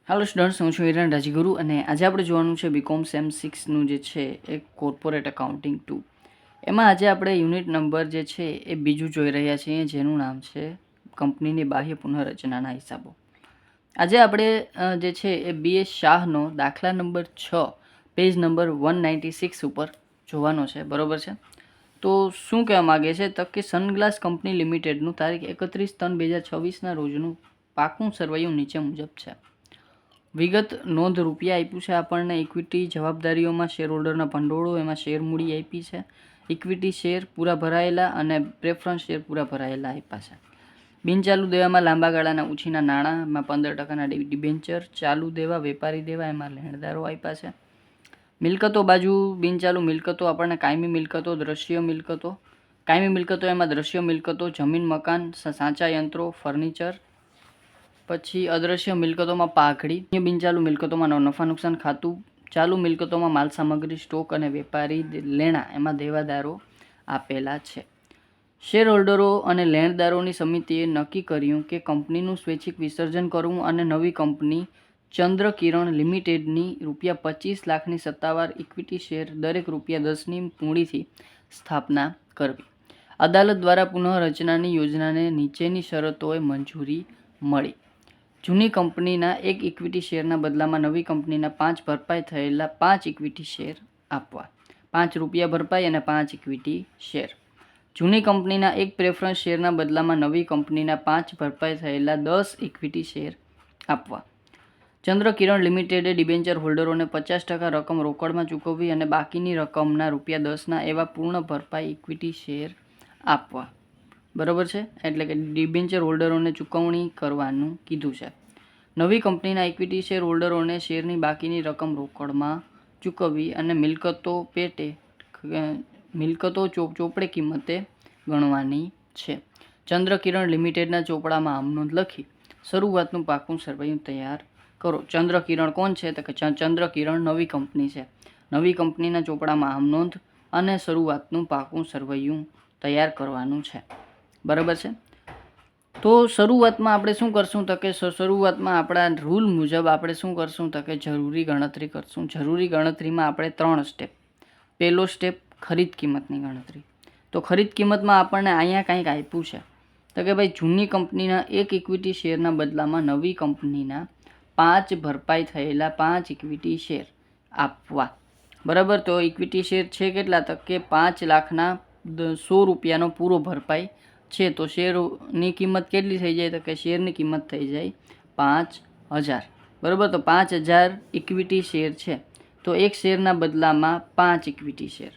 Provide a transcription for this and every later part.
હાલો students, હું છું હિરણ રાજગુરુ અને આજે આપણે જોવાનું છે બીકોમ સેમ 6નું જે છે એ કોર્પોરેટ એકાઉન્ટિંગ 2. એમાં આજે આપણે યુનિટ નંબર જે છે એ બીજું જોઈ રહ્યા છીએ, જેનું નામ છે કંપનીની બાહ્ય પુનઃરચનાના હિસાબો. આજે આપણે જે છે એ BS શાહનો દાખલા નંબર 6 પેજ નંબર 196 ઉપર જોવાનો છે, બરોબર છે. તો શું કહેવા માગે છે તો કે સનગ્લાસ કંપની લિમિટેડનું તારીખ 31/3/2026ના રોજનું પાકું સરવૈયું નીચે મુજબ છે. વિગત નોંધ રૂપિયા આપ્યું છે આપણને. ઇક્વિટી જવાબદારીઓમાં શેર હોલ્ડરના ભંડોળો, એમાં શેર મૂડી આપી છે. ઇક્વિટી શેર પૂરા ભરાયેલા અને પ્રેફરન્સ શેર પૂરા ભરાયેલા આપ્યા છે. બિનચાલુ દેવામાં લાંબા ગાળાના ઉછીના નાણાં, એમાં 15%ના ડિબેન્ચર. ચાલુ દેવા, વેપારી દેવા, એમાં લેણદારો આપ્યા છે. મિલકતો બાજુ બિનચાલુ મિલકતો આપણને કાયમી મિલકતો, દ્રશ્ય મિલકતો. કાયમી મિલકતો એમાં દ્રશ્ય મિલકતો, જમીન, મકાન, સાચા યંત્રો, ફર્નિચર. પછી અદ્રશ્ય મિલકતોમાં પાઘડી. બિનચાલુ મિલકતોમાં નફા નુકસાન ખાતું. ચાલુ મિલકતોમાં માલ સામગ્રી, સ્ટોક અને વેપારી લેણા, એમાં દેવાદારો આપેલા છે. શેર હોલ્ડરો અને લેણદારોની સમિતિએ નક્કી કર્યું કે કંપનીનું સ્વૈચ્છિક વિસર્જન કરવું અને નવી કંપની ચંદ્રકિરણ લિમિટેડની ₹25 લાખની સત્તાવાર ઇક્વિટી શેર દરેક ₹10ની મૂડીથી સ્થાપના કરવી. અદાલત દ્વારા પુનઃરચનાની યોજનાને નીચેની શરતોએ મંજૂરી મળી. જૂની કંપનીના 1 ઇક્વિટી શેરના બદલામાં નવી કંપનીના 5 ભરપાઈ થયેલા 5 ઇક્વિટી શેર આપવા. ₹5 ભરપાઈ અને 5 ઇક્વિટી શેર. જૂની કંપનીના 1 પ્રેફરન્સ શેરના બદલામાં નવી કંપનીના 5 ભરપાઈ થયેલા 10 ઇક્વિટી શેર આપવા. ચંદ્રકિરણ લિમિટેડે ડિબેન્ચર હોલ્ડરોને 50% રકમ રોકડમાં ચૂકવવી અને બાકીની રકમના ₹10ના એવા પૂર્ણ ભરપાઈ ઇક્વિટી શેર આપવા. બરોબર છે, એટલે કે ડિબેન્ચર હોલ્ડરોને ચૂકવણી કરવાનું કીધું છે. નવી કંપનીના ઇક્વિટી શેર હોલ્ડરોને શેરની બાકીની રકમ રોકડમાં ચૂકવવી અને મિલકતો ચોપડે કિંમતે ગણવાની છે. ચંદ્રકિરણ લિમિટેડના ચોપડામાં આમ નોંધ લખી શરૂઆતનું પાકું સરવૈયું તૈયાર કરો. ચંદ્રકિરણ કોણ છે તો કે ચંદ્રકિરણ નવી કંપની છે. નવી કંપનીના ચોપડામાં આમ નોંધ અને શરૂઆતનું પાકું સરવૈયું તૈયાર કરવાનું છે. બરાબર છે. તો શરૂઆતમાં આપણે શું કરશું તો કે શરૂઆતમાં આપણા રૂલ મુજબ આપણે શું કરશું તો કે જરૂરી ગણતરી કરશું. જરૂરી ગણતરીમાં આપણે 3 સ્ટેપ. પહેલો સ્ટેપ ખરીદ કિંમતની ગણતરી. તો ખરીદ કિંમતમાં આપણને અહીંયા કંઈક આપ્યું છે તો કે ભાઈ જૂની કંપનીના 1 ઇક્વિટી શેરના બદલામાં નવી કંપનીના 5 ભરપાઈ થયેલા 5 ઇક્વિટી શેર આપવા. બરાબર. તો ઇક્વિટી શેર છે કેટલા તો કે ₹5,100,000નો પૂરો ભરપાઈ છે. તો શેરની કિંમત કેટલી થઈ જાય તો કે શેરની કિંમત થઈ જાય 5,000. બરાબર. તો 5,000 ઇક્વિટી શેર છે. તો એક શેરના બદલામાં 5 ઇક્વિટી શેર.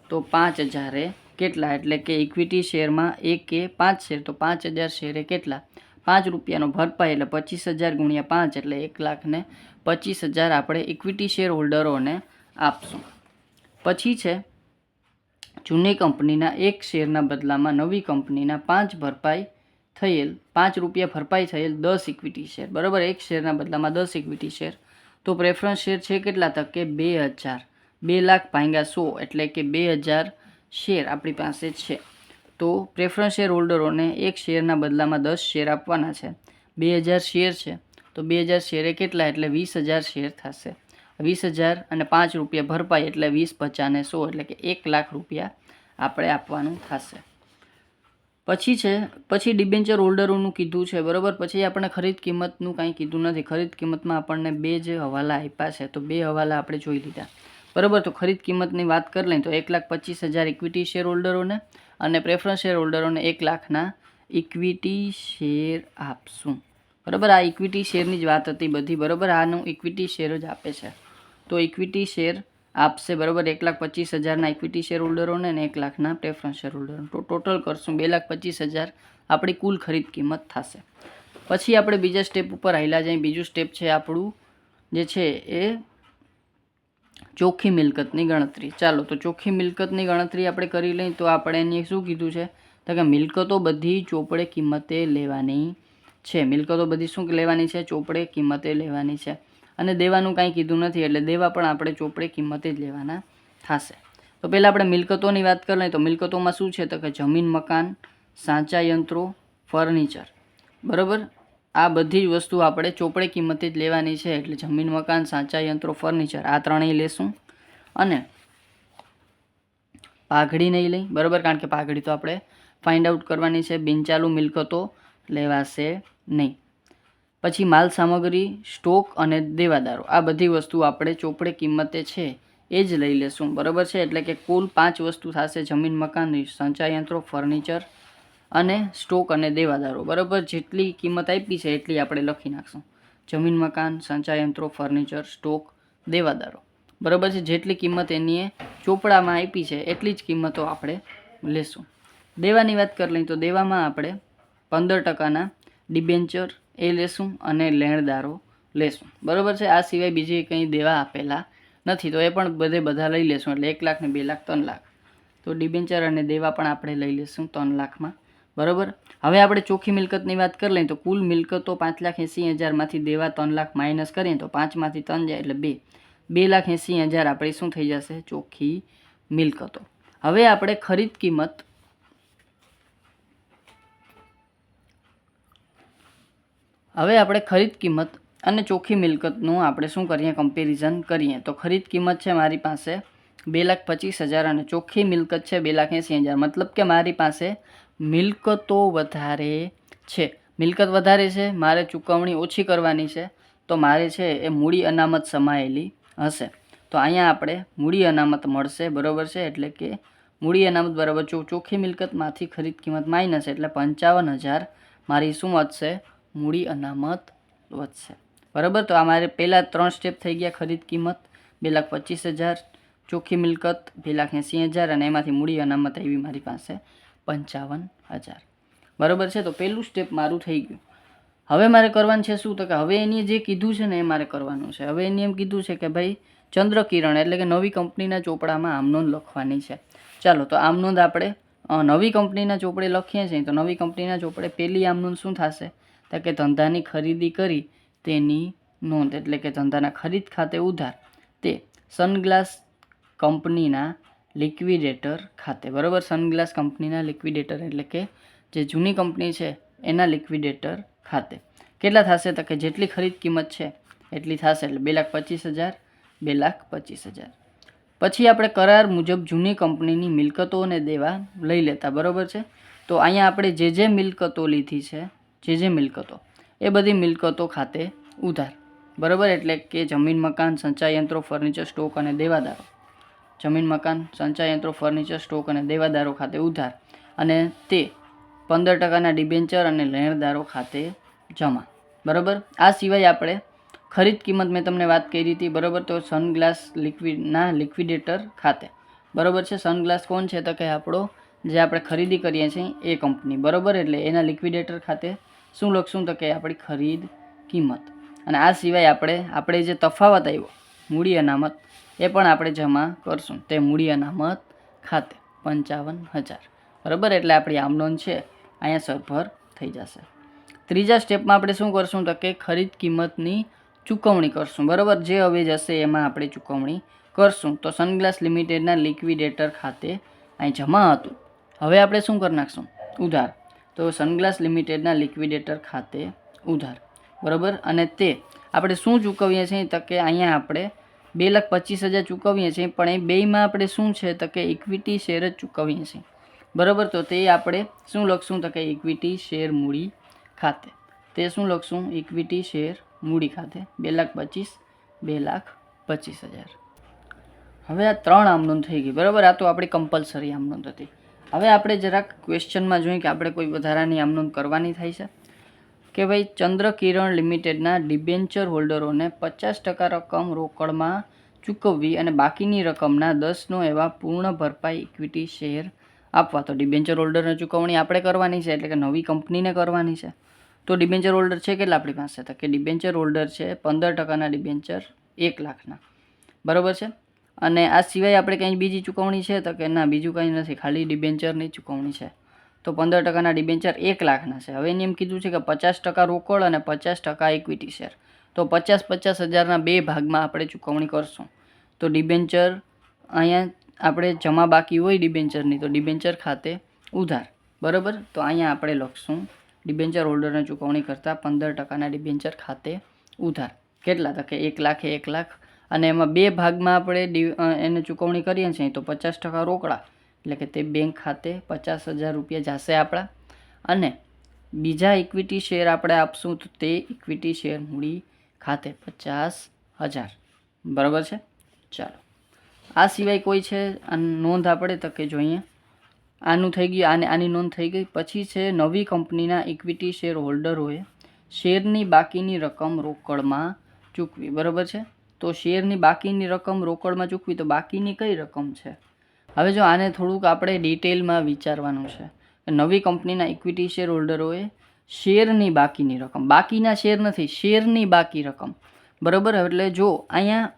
તો 5,000 કેટલા એટલે કે ઇક્વિટી શેરમાં 1 એ 5 શેર, તો 5,000 શેરે કેટલા ₹5નો ભરપાઈ એટલે 25,000 × 5 એટલે 1,25,000 આપણે ઇક્વિટી શેર હોલ્ડરોને આપશું. પછી છે જૂની કંપનીના 1 શેરના બદલામાં નવી કંપનીના 5 ભરપાઈ થયેલ ₹5 ભરપાઈ થયેલ 10 ઇક્વિટી શેર. બરાબર. 1 શેરના બદલામાં 10 ઇક્વિટી શેર. તો પ્રેફરન્સ શેર છે કેટલા તો કે 2,000. 2,00,000/100 એટલે કે 2,000 શેર આપણી પાસે છે. તો પ્રેફરન્સ શેર હોલ્ડરોને 1 શેરના બદલામાં 10 શેર આપવાના છે. 2,000 શેર છે. તો 2,000 શેરે કેટલા એટલે 20,000 શેર થશે. 20,000 અને ₹5 ભરપાઈ એટલે 20, 50 ને 100 એટલે કે ₹1,00,000 આપણે આપવાનું થશે. પછી ડિબેન્ચર હોલ્ડરોનું કીધું છે. બરાબર. પછી આપણે ખરીદ કિંમતનું કાંઈ કીધું નથી. ખરીદ કિંમતમાં આપણને 2 જે હવાલા આપ્યા છે તો 2 હવાલા આપણે જોઈ લીધા. બરાબર. તો ખરીદ કિંમતની વાત કરી લઈએ તો 1,25,000 ઇક્વિટી શેર હોલ્ડરોને અને પ્રેફરન્સ શેર હોલ્ડરોને 1,00,000ના ઇક્વિટી શેર આપશું. બરાબર. આ ઇક્વિટી શેરની જ વાત હતી બધી. બરાબર. આનું ઇક્વિટી શેર જ આપે છે. તો ઇક્વિટી શેર આપશે. બરાબર. 1,25,000ના ઇક્વિટી શેર હોલ્ડરોને અને 1,00,000ના પ્રેફરન્સ શેર હોલ્ડરોને. તો ટોટલ કરશું 2,25,000 આપણી કુલ ખરીદ કિંમત થશે. પછી આપણે બીજા સ્ટેપ ઉપર હાલ્યા જઈએ. બીજું સ્ટેપ છે આપણું જે છે એ ચોખ્ખી મિલકતની ગણતરી. ચાલો તો ચોખ્ખી મિલકતની ગણતરી આપણે કરી લઈએ. તો આપણે એની શું કીધું છે તો કે મિલકતો બધી ચોપડે કિંમતે લેવાની છે. મિલકતો બધી શું લેવાની છે? ચોપડે કિંમતે લેવાની છે. અને દેવાનું કાંઈ કીધું નથી એટલે દેવા પણ આપણે ચોપડે કિંમતે જ લેવાના થશે. તો પહેલાં આપણે મિલકતોની વાત કરી લઈએ. તો મિલકતોમાં શું છે તો કે જમીન, મકાન, સાચા યંત્રો, ફર્નિચર. બરાબર. આ બધી જ વસ્તુ આપણે ચોપડે કિંમતે જ લેવાની છે. એટલે જમીન, મકાન, સાચા યંત્રો, ફર્નિચર આ ત્રણેય લેશું. અને પાઘડી નહીં લઈ, બરાબર, કારણ કે પાઘડી તો આપણે ફાઇન્ડ આઉટ કરવાની છે. બિનચાલુ મિલકતો લેવાશે નહીં. પછી માલ સામગ્રી, સ્ટોક અને દેવાદારો આ બધી વસ્તુ આપણે ચોપડે કિંમતે છે એ જ લઈ લેશું, બરાબર છે. એટલે કે કુલ 5 વસ્તુ થશે: જમીન, મકાન, સંચા યંત્રો, ફર્નિચર અને સ્ટોક અને દેવાદારો, બરાબર. જેટલી કિંમત આપી છે એટલી આપણે લખી નાખશું: જમીન, મકાન, સંચા યંત્રો, ફર્નિચર, સ્ટોક, દેવાદારો, બરાબર છે. જેટલી કિંમત એની ચોપડામાં આપી છે એટલી જ કિંમતો આપણે લેશું. દેવાની વાત કરી લઈએ તો દેવામાં આપણે 15% ડિબેન્ચર એ લેશું અને લેણદારો લેશું, બરાબર છે. આ સિવાય બીજી કંઈ દેવા આપેલા નથી, તો એ પણ બધા લઈ લેશું. એટલે 1 લાખ ને 2 લાખ 3 લાખ, તો ડિબેન્ચર અને દેવા પણ આપણે લઈ લેશું 3 લાખમાં, બરાબર. હવે આપણે ચોખ્ખી મિલકતની વાત કરી લઈએ તો કુલ મિલકતો 5,80,000માંથી દેવા 3 લાખ માઇનસ કરીએ તો 5માંથી 3 જાય એટલે 2,80,000 આપણી શું થઈ જશે? ચોખ્ખી મિલકતો. હવે આપણે ખરીદ કિંમત અને ચોખ્ખી મિલકતનું આપણે શું કરીએ? કમ્પેરિઝન કરીએ. તો ખરીદ કિંમત છે મારી પાસે 2,25,000 અને ચોખ્ખી મિલકત છે 2,80,000. મતલબ કે મારી પાસે મિલકતો વધારે છે. મિલકત વધારે છે, મારે ચૂકવણી ઓછી કરવાની છે, તો મારે છે એ મૂડી અનામત સમાયેલી હશે. તો અહીંયા આપણે મૂડી અનામત મળશે, બરાબર છે. એટલે કે મૂડી અનામત બરાબર ચોખ્ખી મિલકતમાંથી ખરીદ કિંમત માઇનસ એટલે 55,000 મારી શું વધશે? મૂડી અનામત વધશે, બરાબર. તો આ મારે પહેલાં 3 સ્ટેપ થઈ ગયા. ખરીદ કિંમત 2,25,000, ચોખ્ખી મિલકત 2,80,000 અને એમાંથી મૂડી અનામત આવી મારી પાસે 55,000, બરાબર છે. તો પહેલું સ્ટેપ મારું થઈ ગયું. હવે મારે કરવાનું છે શું? તો કે હવે એની જે કીધું છે ને એ મારે કરવાનું છે. હવે એની એમ કીધું છે કે ભાઈ ચંદ્રકિરણ એટલે કે નવી કંપનીના ચોપડામાં આમનોંધ લખવાની છે. ચાલો, તો આમનોંધ આપણે નવી કંપનીના ચોપડે લખીએ છીએ. તો નવી કંપનીના ચોપડે પહેલી આમનોંધ શું થશે? તો કે ધંધાની ખરીદી કરી તેની નોંધ, એટલે કે ધંધાના ખરીદ ખાતે ઉધાર તે સનગ્લાસ કંપનીના લિક્વિડેટર ખાતે, બરાબર. સનગ્લાસ કંપનીના લિક્વિડેટર એટલે કે જે જૂની કંપની છે એના લિક્વિડેટર ખાતે કેટલા થશે? તો કે જેટલી ખરીદ કિંમત છે એટલી થશે. એટલે 2,25,000, 2,25,000. પછી આપણે કરાર મુજબ જૂની કંપનીની મિલકતો અને દેવા લઈ લેતા, બરાબર છે. તો અહીંયા આપણે જે મિલકતો લીધી છે, જે મિલકતો એ બધી મિલકતો ખાતે ઉધાર, બરાબર. એટલે કે જમીન, મકાન, સંચા યંત્રો, ફર્નિચર, સ્ટોક અને દેવાદારો. જમીન, મકાન, સંચા યંત્રો, ફર્નિચર, સ્ટોક અને દેવાદારો ખાતે ઉધાર અને તે 15%ના ડિબેન્ચર અને લેણદારો ખાતે જમા, બરાબર. આ સિવાય આપણે ખરીદ કિંમત મેં તમને વાત કરી હતી, બરાબર. તો સનગ્લાસ લિક્વિડેટર ખાતે, બરાબર છે. સનગ્લાસ કોણ છે? તો કે આપણો જે આપણે ખરીદી કરીએ છીએ એ કંપની, બરાબર. એટલે એના લિક્વિડેટર ખાતે શું લખશું? તો કે આપણી ખરીદ કિંમત. અને આ સિવાય આપણે જે તફાવત આવ્યો મૂડી અનામત એ પણ આપણે જમા કરશું તે મૂડી અનામત ખાતે 55,000, બરાબર. એટલે આપણી આમનોંધ છે અહીંયા સરભર થઈ જશે. ત્રીજા સ્ટેપમાં આપણે શું કરશું? તો કે ખરીદ કિંમતની ચૂકવણી કરશું, બરાબર. જે અવેજ હશે એમાં આપણે ચૂકવણી કરશું. તો સનગ્લાસ લિમિટેડના લિક્વિડેટર ખાતે અહીં જમા હતું, હવે આપણે શું કરી નાખશું? ઉધાર. તો સનગ્લાસ લિમિટેડના લિક્વિડેટર ખાતે ઉધાર, બરાબર. અને તે આપણે શું ચૂકવીએ છીએ? તો કે અહીંયા આપણે 2,25,000 ચૂકવીએ છીએ, પણ એ બેયમાં આપણે શું છે? તો કે ઇક્વિટી શેર જ ચૂકવીએ છીએ, બરાબર. તો તે આપણે શું લખશું? તો કે ઇક્વિટી શેર મૂડી ખાતે. તે શું લખશું? ઇક્વિટી શેર મૂડી ખાતે 2,25,000, 2,25,000. હવે આ 3 આમનોંધ થઈ ગઈ, બરાબર. આ તો આપણી કમ્પલસરી આમનોંધ હતી. હવે આપણે જરાક ક્વેશ્ચનમાં જોઈએ કે આપણે કોઈ વધારાની આમનોંધ કરવાની થાય છે કે ભાઈ ચંદ્રકિરણ લિમિટેડના ડિબેન્ચર હોલ્ડરોને 50% રકમ રોકડમાં ચૂકવવી અને બાકીની રકમના 10નો એવા પૂર્ણ ભરપાઈ ઇક્વિટી શેર આપવા. તો ડિબેન્ચર હોલ્ડરને ચૂકવણી આપણે કરવાની છે, એટલે કે નવી કંપનીને કરવાની છે. તો ડિબેન્ચર હોલ્ડર છે કેટલા આપણી પાસે? તો કે ડિબેન્ચર હોલ્ડર છે 15%ના ડિબેન્ચર 1 લાખના, બરાબર છે. અને આ સિવાય આપણે કંઈ બીજી ચૂકવણી છે? તો કે ના, બીજું કંઈ નથી, ખાલી ડિબેન્ચરની ચૂકવણી છે. તો 15%ના ડિબેન્ચર 1 લાખના છે. હવે એને એમ કીધું છે કે 50% રોકડ અને 50% ઇક્વિટી શેર. તો 50,000ના 2 ભાગમાં આપણે ચૂકવણી કરશું. તો ડિબેન્ચર અહીંયા આપણે જમા બાકી હોય ડિબેન્ચરની, તો ડિબેન્ચર ખાતે ઉધાર, બરાબર. તો અહીંયા આપણે લખશું ડિબેન્ચર હોલ્ડરને ચૂકવણી કરતાં 15% ડિબેન્ચર ખાતે ઉધાર. કેટલા? તો કે 1 લાખ એ 1 લાખ, અને એમાં 2 ભાગમાં આપણે એને ચૂકવણી કરીએ છીએ તો 50% રોકડા, એટલે કે તે બેંક ખાતે 50,000 રૂપિયા જશે આપણા. અને બીજા ઇક્વિટી શેર આપણે આપશું તો તે ઇક્વિટી શેર મૂડી ખાતે 50,000. બરાબર છે. ચાલો, આ સિવાય કોઈ છે નોંધ આપણે તો કે જોઈએ. આનું થઈ ગયું, આની નોંધ થઈ ગઈ. પછી છે નવી કંપનીના ઇક્વિટી શેર હોલ્ડરોએ શેરની બાકીની રકમ રોકડમાં ચૂકવી. બરાબર છે. તો શેરની બાકીની રકમ રોકડમાં ચૂકવી, તો બાકીની કઈ રકમ છે? હવે જો આને થોડુંક આપણે ડિટેલમાં વિચારવાનું છે. નવી કંપનીના ઇક્વિટી શેર હોલ્ડરોએ શેરની બાકીની રકમ, બાકીના શેર નથી, શેરની બાકી રકમ. બરાબર. એટલે જો અહીંયા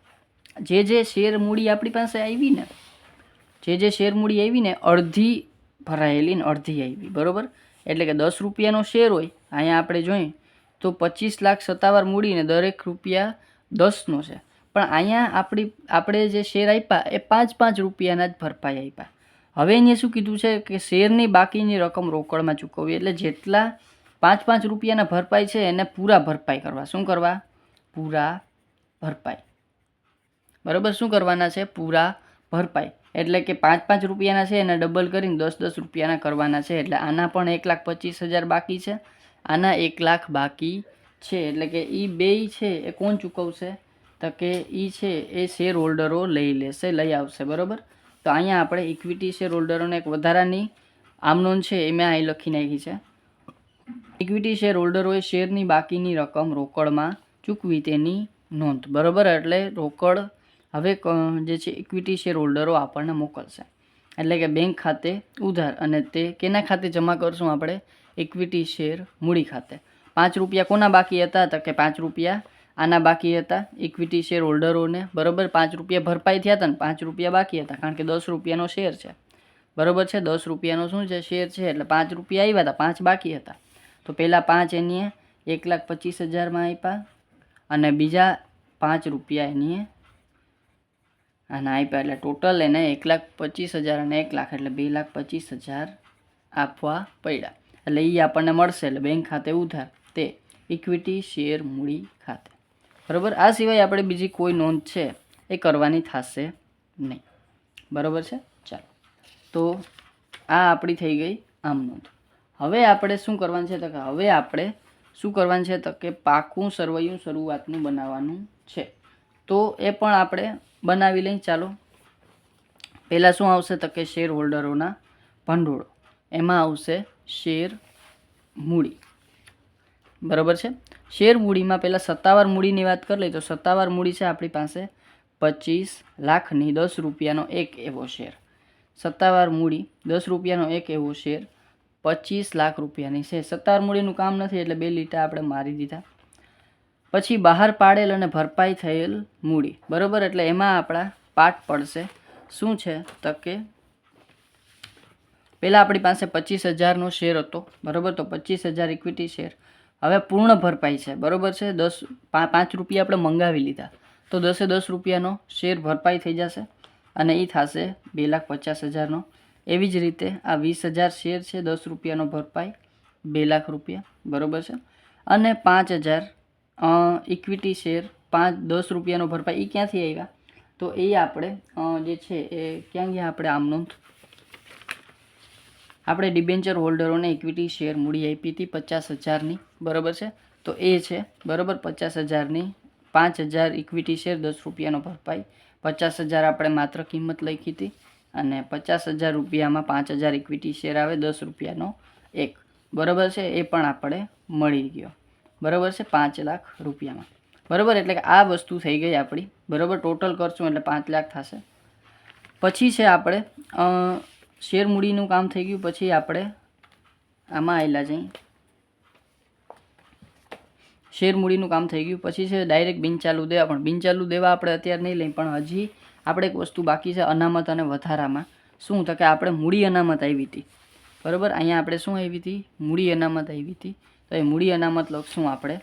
જે શેર મૂડી આપણી પાસે આવી ને, જે શેર મૂડી આવી ને, અડધી ભરાયેલી ને અડધી આવી. બરાબર. એટલે કે 10 રૂપિયાનો શેર હોય, અહીંયા આપણે જોઈએ તો 25 લાખ સત્તાવાર મૂડીને દરેક રૂપિયા 10નો છે. પણ અહીંયા આપણે જે શેર આપ્યા એ 5-5 રૂપિયાના જ ભરપાઈ આપ્યા. હવે અહીંયા શું કીધું છે કે શેરની બાકીની રકમ રોકડમાં ચૂકવવી. એટલે જેટલા 5-5 રૂપિયાના ભરપાઈ છે એને પૂરા ભરપાઈ કરવા. શું કરવા? પૂરા ભરપાઈ. બરાબર. શું કરવાના છે? પૂરા ભરપાઈ. એટલે કે 5-5 રૂપિયાના છે એને ડબલ કરીને 10-10 રૂપિયાના કરવાના છે. એટલે આના પણ 1,25,000 બાકી છે, આના 1 લાખ બાકી છે. એટલે કે એ બેય છે એ કોણ ચૂકવશે? તો કે એ છે એ શેર હોલ્ડરો લઈ લેશે, લઈ આવશે. બરાબર. તો અહીંયા આપણે ઇક્વિટી શેર હોલ્ડરોને એક વધારાની આમનોંધ છે એ મેં અહીં લખી નાખી છે. ઇક્વિટી શેર હોલ્ડરોએ શેરની બાકીની રકમ રોકડમાં ચૂકવી તેની નોંધ. બરાબર. એટલે રોકડ હવે જે છે ઇક્વિટી શેર હોલ્ડરો આપણને મોકલશે. એટલે કે બેંક ખાતે ઉધાર, અને તે કેના ખાતે જમા કરશું આપણે? ઇક્વિટી શેર મૂડી ખાતે. 5 રૂપિયા કોના બાકી હતા? તો કે 5 રૂપિયા આના બાકી હતા ઇક્વિટી શેર હોલ્ડરોને. બરાબર. 5 રૂપિયા ભરપાઈ થયા હતા ને 5 રૂપિયા બાકી હતા, કારણ કે 10 રૂપિયાનો શેર છે. બરાબર છે. 10 રૂપિયાનો શું છે? શેર છે. એટલે 5 રૂપિયા આવ્યા હતા, 5 બાકી હતા. તો પહેલાં 5 એની 1,25,000માં આપ્યા, અને બીજા 5 રૂપિયા એની આના આપ્યા. એટલે ટોટલ એને 1,25,000 અને 1 લાખ, એટલે 2,25,000 આપવા પડ્યા. એટલે એ આપણને મળશે. એટલે બેંક ખાતે ઉધાર, તે ઇક્વિટી શેર મૂડી ખાતે. બરાબર. આ સિવાય આપણે બીજી કોઈ નોંધ છે એ કરવાની થશે નહીં. બરાબર છે. ચાલો, તો આ આપણી થઈ ગઈ આમ નોંધ. હવે આપણે શું કરવાનું છે? તો કે હવે આપણે શું કરવાનું છે? તો કે પાકું સરવૈયું શરૂઆતનું બનાવવાનું છે. તો એ પણ આપણે બનાવી લઈએ. ચાલો, પહેલાં શું આવશે? તો કે શેર હોલ્ડરોના ભંડોળો. એમાં આવશે શેર મૂડી. બરાબર છે. શેર મૂડીમાં પહેલાં સત્તાવાર મૂડીની વાત કરી લઈએ તો સત્તાવાર મૂડી છે આપણી પાસે 25 લાખની 10 રૂપિયાનો એક એવો શેર. સત્તાવાર મૂડી 10 રૂપિયાનો એક એવો શેર 25 લાખ રૂપિયાની છે. સત્તાવાર મૂડીનું કામ નથી એટલે 2 લીટા આપણે મારી દીધા. પછી બહાર પાડેલ અને ભરપાઈ થયેલ મૂડી. બરાબર. એટલે એમાં આપણા પાઠ પડશે. શું છે? તો કે પહેલાં આપણી પાસે 25,000નો શેર હતો. બરાબર. તો 25,000 ઇક્વિટી શેર હવે પૂર્ણ ભરપાઈ છે. બરાબર છે. 5 રૂપિયા આપણે મંગાવી લીધા, તો 10 રૂપિયાનો શેર ભરપાઈ થઈ જશે, અને એ થશે 2,50,000નો. એવી જ રીતે આ 20,000 શેર છે, 10 રૂપિયાનો ભરપાઈ 2 લાખ રૂપિયા. બરાબર છે. અને 5,000 ઇક્વિટી શેર 10 રૂપિયાનો ભરપાઈ. એ ક્યાંથી આવ્યા? તો એ આપણે જે છે એ ક્યાં ગયા? આપણે આમ નોંધ, આપણે ડિબેન્ચર હોલ્ડરોને ઇક્વિટી શેર મૂડી આપી હતી 50,000ની. બરાબર છે. તો એ છે. બરાબર. 50,000ની 5,000 ઇક્વિટી શેર 10 રૂપિયાનો ભરપાઈ. 50,000 આપણે માત્ર કિંમત લખી હતી, અને 50,000 રૂપિયામાં 5,000 ઇક્વિટી શેર આવે 10 રૂપિયાનો એક. બરાબર છે. એ પણ આપણે મળી ગયો. બરાબર છે. 5 લાખ રૂપિયામાં. બરાબર. એટલે કે આ વસ્તુ થઈ ગઈ આપણી. બરાબર. ટોટલ કરશું એટલે 5 લાખ થશે. પછી છે આપણે શેર મૂડીનું કામ થઈ ગયું. પછી આપણે આમાં આવેલા જઈએ, શેર મૂડીનું કામ થઈ ગયું. પછી છે ડાયરેક્ટ બિનચાલુ દેવા. પણ બિનચાલુ દેવા આપણે અત્યારે નહીં લઈએ, પણ હજી આપણે એક વસ્તુ બાકી છે અનામત અને વધારામાં. શું? તો કે આપણે મૂડી અનામત આવી હતી. બરાબર. અહીંયા આપણે શું આવી હતી? મૂડી અનામત આવી હતી. તો એ મૂડી અનામત લખશું આપણે.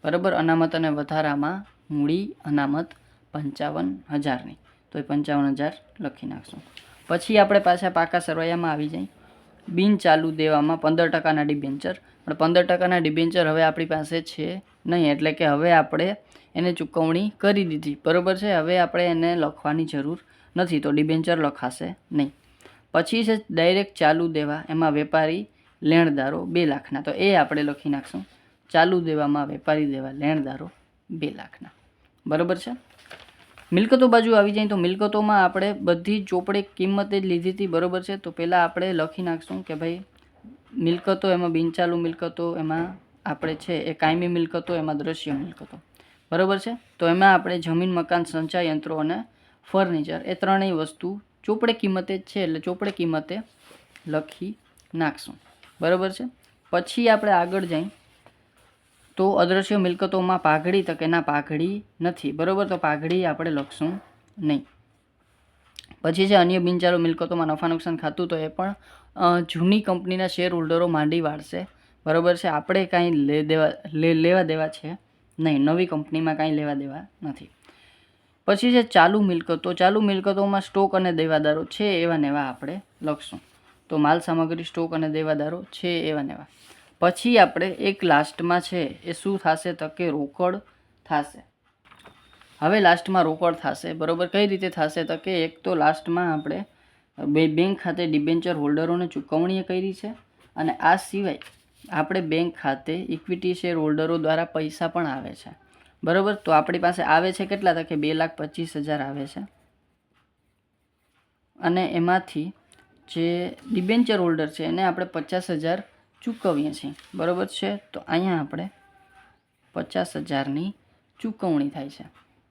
બરાબર. અનામત અને વધારામાં મૂડી અનામત 55,000ની, તો એ 55,000 લખી નાખશું. પછી આપણે પાછા પાકા સરવૈયામાં આવી જાય. બિનચાલુ દેવામાં 15%ના ડિબેન્ચર. પણ 15% ડિબેન્ચર હવે આપણી પાસે છે નહીં, એટલે કે હવે આપણે એને ચૂકવણી કરી દીધી, બરાબર છે. હવે આપણે એને લખવાની જરૂર નથી, તો ડિબેન્ચર લખાશે નહીં. પછી છે ડાયરેક્ટ ચાલુ દેવા, એમાં વેપારી લેણદારો 2 લાખના, તો એ આપણે લખી નાખશું ચાલુ દેવામાં વેપારી દેવા લેણદારો 2 લાખના, બરાબર છે. મિલકતો બાજુ આવી જાય તો મિલકતોમાં આપણે બધી ચોપડે કિંમતે જ લીધી હતી, બરાબર છે. તો પહેલાં આપણે લખી નાખશું કે ભાઈ મિલકતો, એમાં બિનચાલુ મિલકતો, એમાં આપણે છે એ કાયમી મિલકતો, એમાં દ્રશ્ય મિલકતો, બરાબર છે. તો એમાં આપણે જમીન, મકાન, સંચય યંત્રો અને ફર્નિચર એ ત્રણેય વસ્તુ ચોપડે કિંમતે જ છે, એટલે ચોપડે કિંમતે લખી નાખશું, બરાબર છે. પછી આપણે આગળ જઈ તો અદ્રશ્ય મિલકતોમાં પાઘડી, તો કે ના પાઘડી નથી, બરાબર. તો પાઘડી આપણે લખશું નહીં. પછી છે અન્ય બિનચાલુ મિલકતોમાં નફા નુકસાન ખાતું, તો એ પણ જૂની કંપનીના શેર હોલ્ડરો માંડી વાળશે, બરાબર છે. આપણે કાંઈ લેવા દેવા છે નહીં, નવી કંપનીમાં કાંઈ લેવા દેવા નથી. પછી છે ચાલુ મિલકતો. ચાલુ મિલકતોમાં સ્ટોક અને દેવાદારો છે એવા નેવા આપણે લખશું, તો માલ સામગ્રી, સ્ટોક અને દેવાદારો છે એવા નેવા. પછી આપણે એક લાસ્ટમાં છે એ શું થશે, તો કે રોકડ થશે. હવે લાસ્ટમાં રોકડ થશે, બરાબર. કઈ રીતે થશે, તો કે એક તો લાસ્ટમાં આપણે બેંક ખાતે ડિબેન્ચર હોલ્ડરોને ચૂકવણી કરી છે, અને આ સિવાય આપણે બેંક ખાતે ઇક્વિટી શેર હોલ્ડરો દ્વારા પૈસા પણ આવે છે, બરાબર. તો આપણી પાસે આવે છે કેટલા, તો કે 2,25,000 આવે છે, અને એમાંથી જે ડિબેન્ચર હોલ્ડર છે એને આપણે 50,000 ચૂકવીએ છીએ, બરાબર છે. તો અહીંયા આપણે 50,000ની ચૂકવણી થાય છે.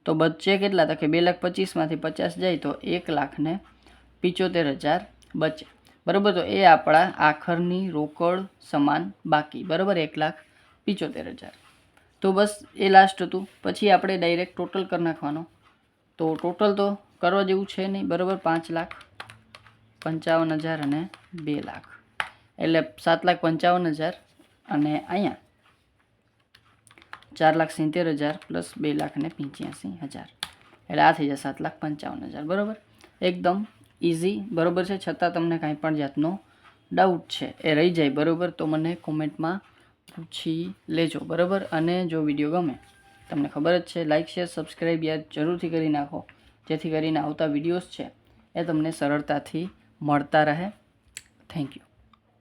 તો બચે કેટલા, તો કે 2,25,000માંથી 50 જાય તો 1,75,000 બચે, બરાબર. તો એ આપણા આખરની રોકડ સમાન બાકી, બરાબર, 1,75,000. તો બસ એ લાસ્ટ હતું. પછી આપણે ડાયરેક્ટ ટોટલ કરી નાખવાનો, તો ટોટલ તો કરવા જેવું છે નહીં, બરાબર. 5,55,000 અને 2 લાખ, એટલે 7,55,000, અને અહીંયા 4,70,000 પ્લસ 2,85,000, એટલે આ થઈ જાય 7,55,000, બરાબર. એકદમ ઇઝી, બરાબર છે. છતાં તમને કાંઈ પણ જાતનો ડાઉટ છે એ રહી જાય, બરાબર, તો મને કોમેન્ટમાં પૂછી લેજો, બરાબર. અને જો વિડીયો ગમે, તમને ખબર જ છે, લાઇક, શેર, સબસ્ક્રાઈબ યાર જરૂરથી કરી નાખો, જેથી કરીને આવતા વિડીયોઝ છે એ તમને સરળતાથી મળતા રહે. Thank you.